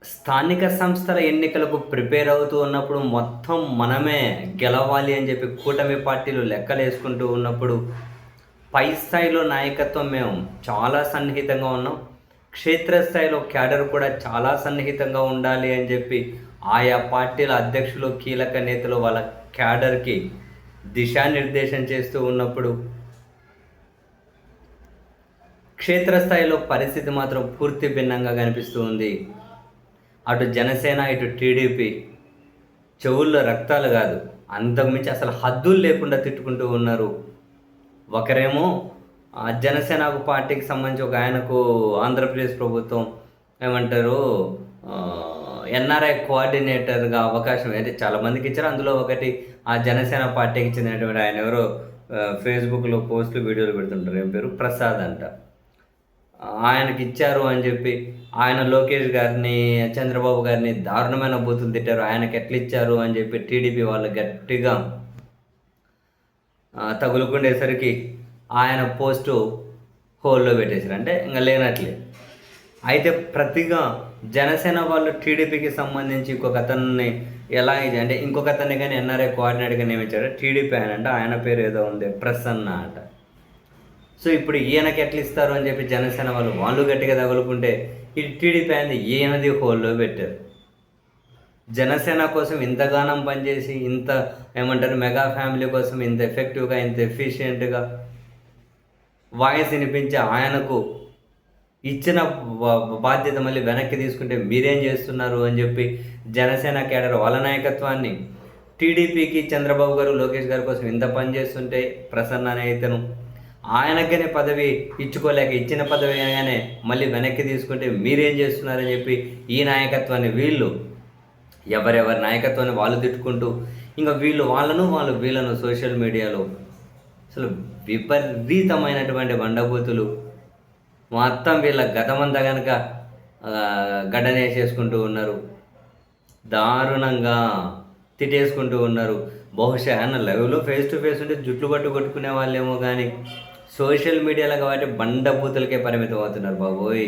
స్థానిక సంస్థల ఎన్నికలకు ప్రిపేర్ అవుతూ ఉన్నప్పుడు మొత్తం మనమే గెలవాలి అని చెప్పి కూటమి పార్టీలు లెక్కలేసుకుంటూ ఉన్నప్పుడు పై స్థాయిలో నాయకత్వం మేము చాలా సన్నిహితంగా ఉన్నాం. క్షేత్రస్థాయిలో క్యాడర్ కూడా చాలా సన్నిహితంగా ఉండాలి అని చెప్పి ఆయా పార్టీల అధ్యక్షులు, కీలక నేతలు వాళ్ళ క్యాడర్‌కి దిశానిర్దేశం చేస్తూ ఉన్నప్పుడు క్షేత్రస్థాయిలో పరిస్థితి మాత్రం పూర్తి భిన్నంగా కనిపిస్తూ ఉంది. అటు జనసేన, ఇటు టీడీపీ చెవుల్లో రక్తాలు గాదు. అంతకుమించి అసలు హద్దులు లేకుండా తిట్టుకుంటూ ఉన్నారు. ఒకరేమో జనసేనకు పార్టీకి సంబంధించి ఒక ఆయనకు ఆంధ్రప్రదేశ్ ప్రభుత్వం ఏమంటారు ఎన్ఆర్ఐ కోఆర్డినేటర్‌గా అవకాశం అయితే చాలా మందికిచ్చారు. అందులో ఒకటి ఆ జనసేన పార్టీకి చెందినటువంటి ఆయనెవరో ఫేస్‌బుక్‌లో పోస్టులు, వీడియోలు పెడుతుంటారు. ఏం పేరు? ప్రసాద్ అంట. ఆయనకిచ్చారు అని చెప్పి, ఆయన లోకేష్ గారిని, చంద్రబాబు గారిని దారుణమైన బూతులు తిట్టారు. ఆయనకెట్లిచ్చారు అని చెప్పి టీడీపీ వాళ్ళు గట్టిగా తగులుకునేసరికి ఆయన పోస్టు హోల్డ్‌లో పెట్టేసారు. అంటే ఇంక లేనట్లే. అయితే ప్రతిగా జనసేన వాళ్ళు టీడీపీకి సంబంధించి ఇంకొకతన్ని ఎలా ఇది అంటే ఇంకొకతన్ని గాని ఎన్ఆర్ఐ కోఆర్డినేటర్‌గా నియమించారు. టీడీపీ ఆయనంట. ఆయన పేరు ఏదో ఉంది. ప్రసన్న అట. సో, ఇప్పుడు ఈయనకి ఎట్లిస్తారు అని చెప్పి జనసేన వాళ్ళు గట్టిగా తగులుకుంటే, ఈ టీడీపీ ఆయనది ఈయనది హోల్డ్‌లో పెట్టారు. జనసేన కోసం ఇంతగానం పనిచేసి, ఇంత ఏమంటారు మెగా ఫ్యామిలీ కోసం ఇంత ఎఫెక్టివ్‌గా, ఇంత ఎఫిషియెంట్‌గా వాయిస్ వినిపించే ఆయనకు ఇచ్చిన బాధ్యత మళ్ళీ వెనక్కి తీసుకుంటే మీరేం చేస్తున్నారు అని చెప్పి జనసేన కేడర్ వాళ్ళ నాయకత్వాన్ని టీడీపీకి చంద్రబాబు గారు, లోకేష్ గారి కోసం ఇంత పని చేస్తుంటే ప్రసన్న అనే ఇతను ఆయనకనే పదవి ఇచ్చుకోలేక ఇచ్చిన పదవి అనగానే మళ్ళీ వెనక్కి తీసుకుంటే మీరేం చేస్తున్నారని చెప్పి ఈ నాయకత్వాన్ని వీళ్ళు ఎవరెవరి నాయకత్వాన్ని వాళ్ళు తిట్టుకుంటూ ఇంకా వీళ్ళు వాళ్ళను వాళ్ళు వీళ్ళను సోషల్ మీడియాలో అసలు విపరీతమైనటువంటి బండబూతులు మొత్తం వీళ్ళ గతమంతా కనుక గడ్డనేసేసుకుంటూ ఉన్నారు. దారుణంగా తిట్టేసుకుంటూ ఉన్నారు. బహుశా ఆయన లైవ్‌లో ఫేస్ టు ఫేస్ ఉంటే జుట్లు పట్టు కొట్టుకునే వాళ్ళేమో కానీ సోషల్ మీడియాలో కాబట్టి బండబూతులకే పరిమితం అవుతున్నారు బాబోయ్!